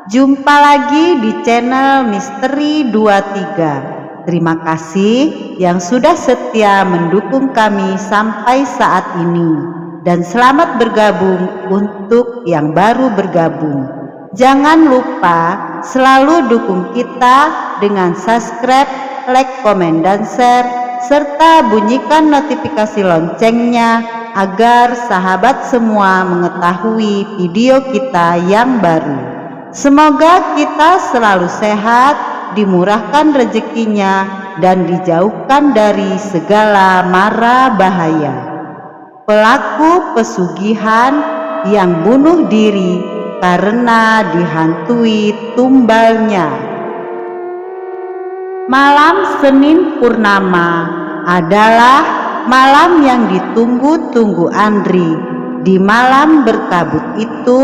Jumpa lagi di channel Misteri 23. Terima kasih yang sudah setia mendukung kami sampai saat ini. Dan selamat bergabung untuk yang baru bergabung. Jangan lupa selalu dukung kita dengan subscribe, like, komen, dan share, serta bunyikan notifikasi loncengnya agar sahabat semua mengetahui video kita yang baru. Semoga kita selalu sehat, dimurahkan rezekinya, dan dijauhkan dari segala mara bahaya. Pelaku pesugihan yang bunuh diri karena dihantui tumbalnya. Malam Senin Purnama adalah malam yang ditunggu-tunggu Andri. Di malam berkabut itu,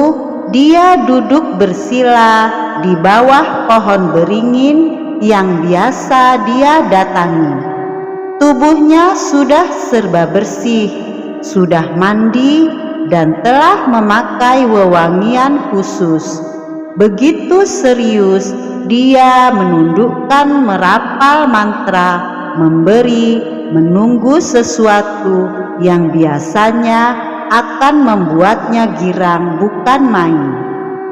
dia duduk bersila di bawah pohon beringin yang biasa dia datangi. Tubuhnya sudah serba bersih, sudah mandi, dan telah memakai wewangian khusus. Begitu serius dia menundukkan merapal mantra, memberi, menunggu sesuatu yang biasanya akan membuatnya girang bukan main.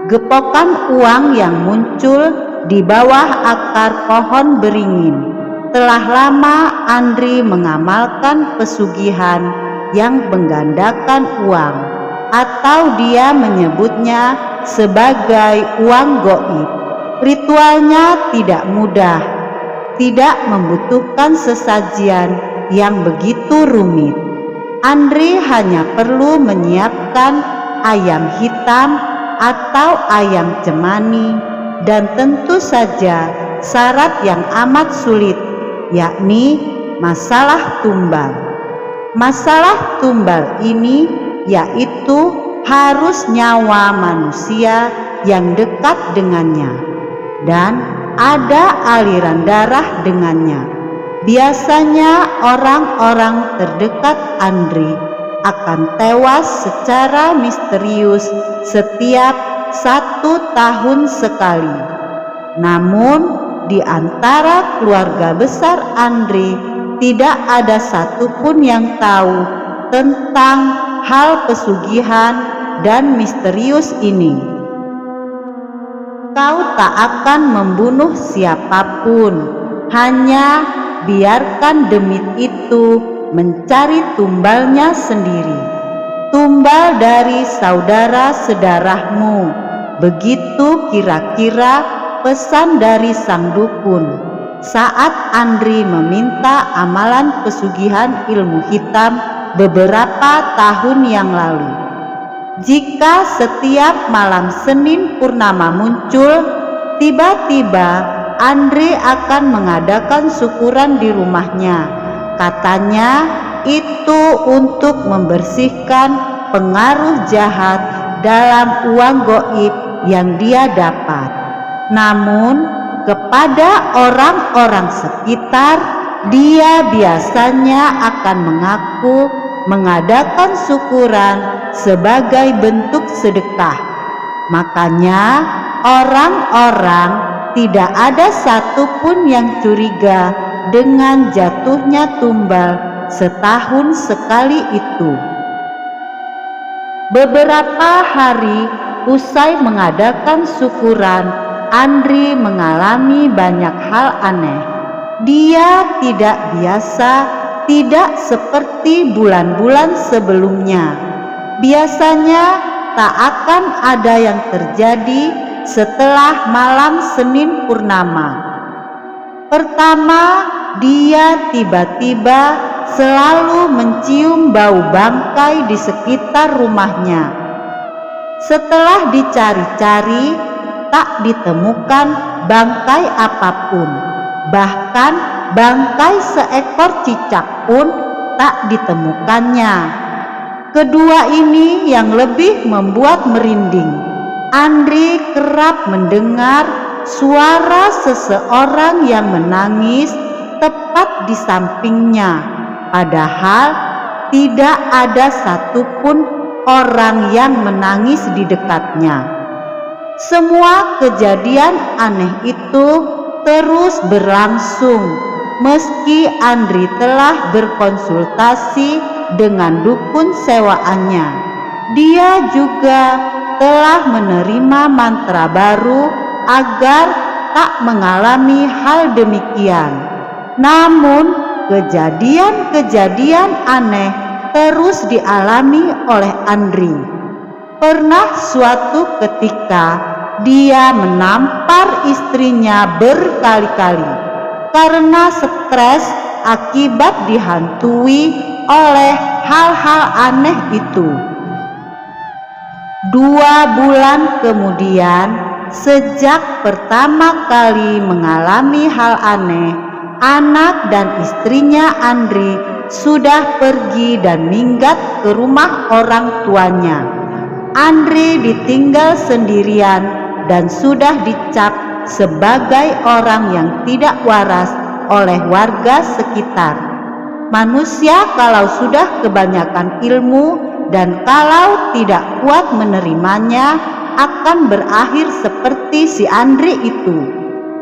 Gepokan uang yang muncul di bawah akar pohon beringin. Telah lama Andri mengamalkan pesugihan yang menggandakan uang, atau dia menyebutnya sebagai uang goib. Ritualnya tidak mudah, tidak membutuhkan sesajian yang begitu rumit. Andri hanya perlu menyiapkan ayam hitam atau ayam cemani, dan tentu saja syarat yang amat sulit, yakni masalah tumbal. Masalah tumbal ini yaitu harus nyawa manusia yang dekat dengannya dan ada aliran darah dengannya. Biasanya orang-orang terdekat Andri akan tewas secara misterius setiap 1 tahun sekali. Namun di antara keluarga besar Andri tidak ada satupun yang tahu tentang hal pesugihan dan misterius ini. Kau tak akan membunuh siapapun, hanya biarkan demit itu mencari tumbalnya sendiri, tumbal dari saudara sedarahmu. Begitu kira-kira pesan dari sang dukun saat Andri meminta amalan pesugihan ilmu hitam beberapa tahun yang lalu. Jika setiap malam Senin Purnama muncul, tiba-tiba Andri akan mengadakan syukuran di rumahnya. Katanya itu untuk membersihkan pengaruh jahat dalam uang goib yang dia dapat. Namun kepada orang-orang sekitar, dia biasanya akan mengaku mengadakan syukuran sebagai bentuk sedekah. Makanya orang-orang tidak ada satupun yang curiga dengan jatuhnya tumbal setahun sekali itu. Beberapa hari usai mengadakan syukuran, Andri mengalami banyak hal aneh. Dia tidak biasa, tidak seperti bulan-bulan sebelumnya. Biasanya tak akan ada yang terjadi setelah malam Senin Purnama. Pertama, dia tiba-tiba selalu mencium bau bangkai di sekitar rumahnya. Setelah dicari-cari, tak ditemukan bangkai apapun. Bahkan bangkai seekor cicak pun tak ditemukannya. Kedua ini yang lebih membuat merinding. Andri kerap mendengar suara seseorang yang menangis tepat di sampingnya, padahal tidak ada satupun orang yang menangis di dekatnya. Semua kejadian aneh itu terus berlangsung meski Andri telah berkonsultasi dengan dukun sewaannya. Dia juga telah menerima mantra baru agar tak mengalami hal demikian. Namun kejadian-kejadian aneh terus dialami oleh Andri. Pernah suatu ketika dia menampar istrinya berkali-kali karena stres akibat dihantui oleh hal-hal aneh itu. 2 bulan kemudian, sejak pertama kali mengalami hal aneh, anak dan istrinya Andri sudah pergi dan minggat ke rumah orang tuanya. Andri ditinggal sendirian dan sudah dicap sebagai orang yang tidak waras oleh warga sekitar. Manusia kalau sudah kebanyakan ilmu dan kalau tidak kuat menerimanya akan berakhir seperti si Andre itu.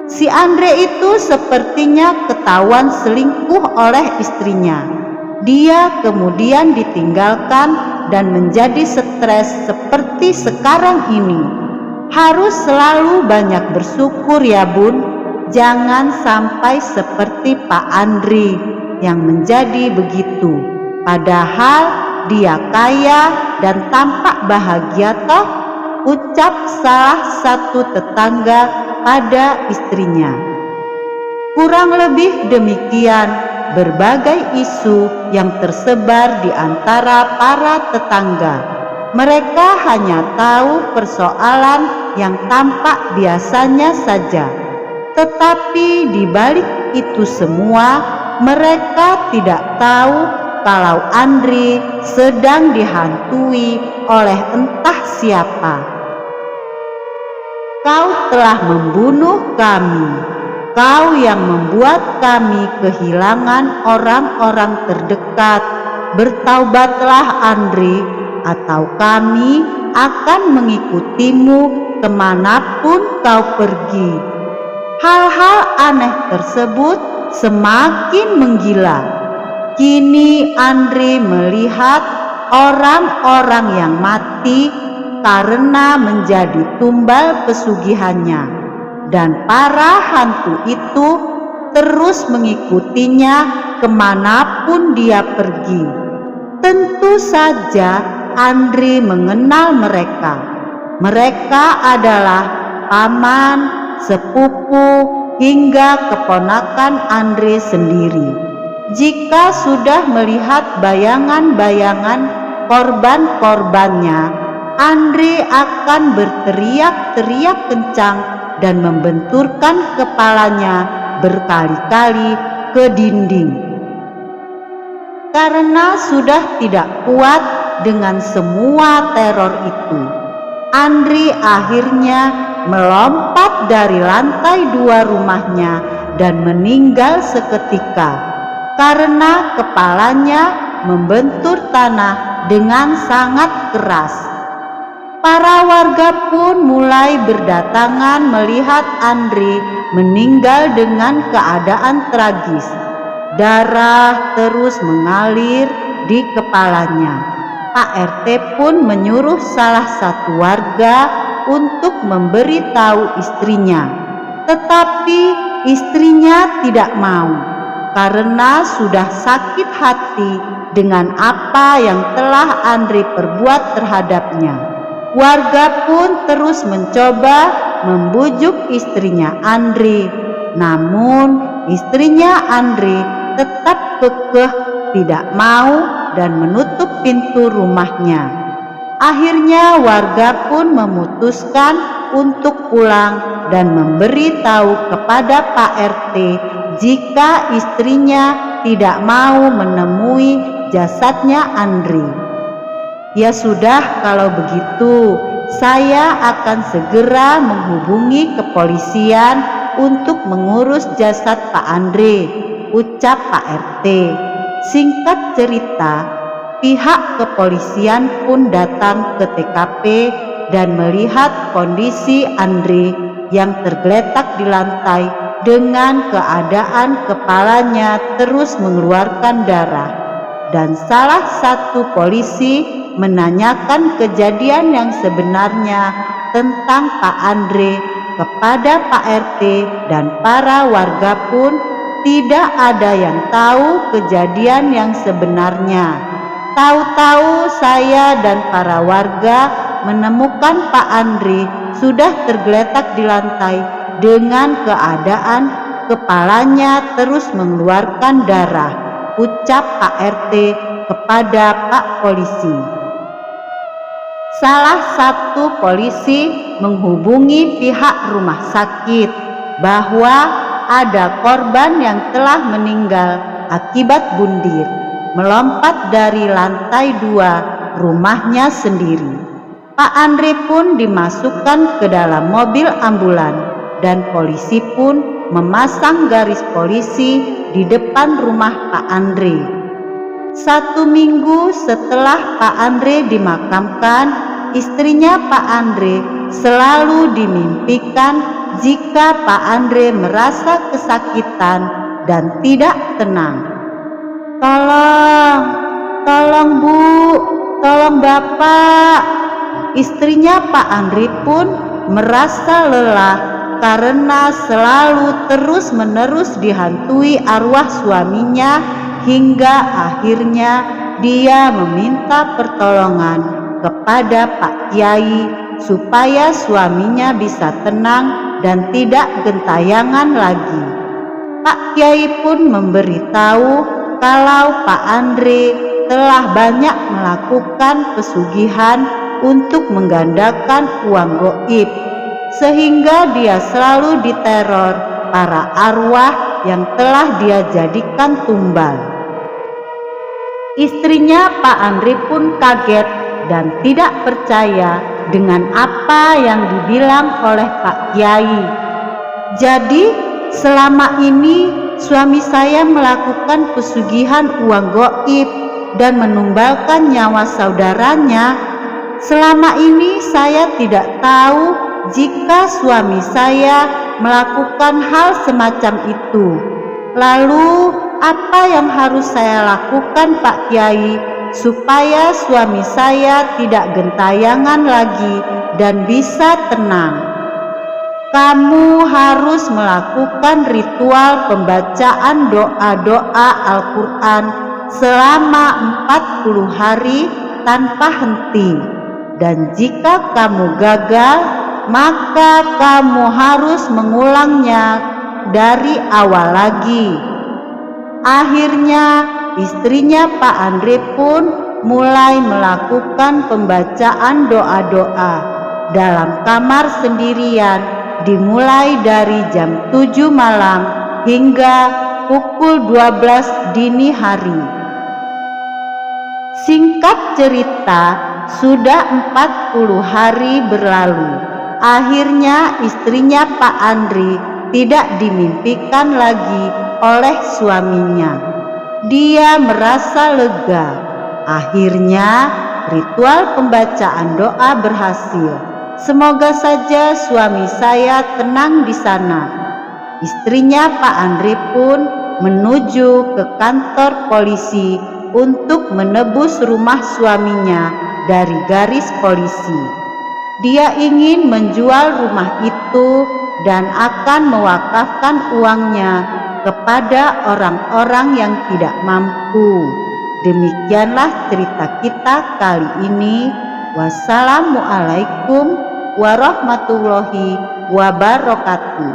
Si Andre itu sepertinya ketahuan selingkuh oleh istrinya. Dia kemudian ditinggalkan dan menjadi stres seperti sekarang ini. Harus selalu banyak bersyukur ya Bun. Jangan sampai seperti Pak Andri yang menjadi begitu. Padahal dia kaya dan tampak bahagia toh, ucap salah satu tetangga pada istrinya. Kurang lebih demikian berbagai isu yang tersebar di antara para tetangga. Mereka hanya tahu persoalan yang tampak biasanya saja. Tetapi di balik itu semua, mereka tidak tahu kalau Andri sedang dihantui oleh entah siapa. Kau telah membunuh kami. Kau yang membuat kami kehilangan orang-orang terdekat. Bertaubatlah Andri, atau kami akan mengikutimu kemanapun kau pergi. Hal-hal aneh tersebut semakin menggila. Kini Andri melihat orang-orang yang mati karena menjadi tumbal pesugihannya, dan para hantu itu terus mengikutinya kemanapun dia pergi. Tentu saja Andri mengenal mereka. Mereka adalah paman, sepupu, hingga keponakan Andri sendiri. Jika sudah melihat bayangan-bayangan korban-korbannya, Andri akan berteriak-teriak kencang dan membenturkan kepalanya berkali-kali ke dinding. Karena sudah tidak kuat dengan semua teror itu, Andri akhirnya melompat dari lantai 2 rumahnya dan meninggal seketika karena kepalanya membentur tanah dengan sangat keras. Para warga pun mulai berdatangan melihat Andri meninggal dengan keadaan tragis. Darah terus mengalir di kepalanya. Pak RT pun menyuruh salah satu warga untuk memberitahu istrinya. Tetapi istrinya tidak mau karena sudah sakit hati dengan apa yang telah Andri perbuat terhadapnya. Warga pun terus mencoba membujuk istrinya Andri, namun istrinya Andri tetap kekeh tidak mau dan menutup pintu rumahnya. Akhirnya warga pun memutuskan untuk pulang dan memberitahu kepada Pak RT jika istrinya tidak mau menemui jasadnya Andri. Ya sudah, kalau begitu saya akan segera menghubungi kepolisian untuk mengurus jasad Pak Andre, ucap Pak RT. Singkat cerita, pihak kepolisian pun datang ke TKP dan melihat kondisi Andre yang tergeletak di lantai dengan keadaan kepalanya terus mengeluarkan darah. Dan salah satu polisi menanyakan kejadian yang sebenarnya tentang Pak Andre kepada Pak RT, dan para warga pun tidak ada yang tahu kejadian yang sebenarnya. Tahu-tahu saya dan para warga menemukan Pak Andre sudah tergeletak di lantai dengan keadaan kepalanya terus mengeluarkan darah, ucap Pak RT kepada Pak Polisi. Salah satu polisi menghubungi pihak rumah sakit bahwa ada korban yang telah meninggal akibat bundir melompat dari lantai 2 rumahnya sendiri. Pak Andre pun dimasukkan ke dalam mobil ambulan dan polisi pun memasang garis polisi di depan rumah Pak Andre. 1 minggu setelah Pak Andre dimakamkan, istrinya Pak Andre selalu dimimpikan jika Pak Andre merasa kesakitan dan tidak tenang. Tolong Bu, tolong Bapak. Istrinya Pak Andre pun merasa lelah karena selalu terus-menerus dihantui arwah suaminya, hingga akhirnya dia meminta pertolongan kepada Pak Kiai supaya suaminya bisa tenang dan tidak gentayangan lagi. Pak Kiai pun memberitahu kalau Pak Andre telah banyak melakukan pesugihan untuk menggandakan uang goib, sehingga dia selalu diteror para arwah yang telah dia jadikan tumbal. Istrinya Pak Andre pun kaget dan tidak percaya dengan apa yang dibilang oleh Pak Kiai. Jadi selama ini suami saya melakukan pesugihan uang goib dan menumbalkan nyawa saudaranya. Selama ini saya tidak tahu jika suami saya melakukan hal semacam itu. Lalu apa yang harus saya lakukan Pak Kiai supaya suami saya tidak gentayangan lagi dan bisa tenang? Kamu harus melakukan ritual pembacaan doa-doa Al-Quran selama 40 hari tanpa henti. Dan jika kamu gagal, maka kamu harus mengulangnya dari awal lagi. Akhirnya istrinya Pak Andre pun mulai melakukan pembacaan doa-doa dalam kamar sendirian, dimulai dari jam 7 malam hingga pukul 12 dini hari. Singkat cerita, sudah 40 hari berlalu. Akhirnya istrinya Pak Andre tidak dimimpikan lagi oleh suaminya. Dia merasa lega. Akhirnya ritual pembacaan doa berhasil. Semoga saja suami saya tenang di sana. Istrinya Pak Andre pun menuju ke kantor polisi untuk menebus rumah suaminya dari garis polisi. Dia ingin menjual rumah itu dan akan mewakafkan uangnya kepada orang-orang yang tidak mampu. Demikianlah cerita kita kali ini. Wassalamualaikum warahmatullahi wabarakatuh.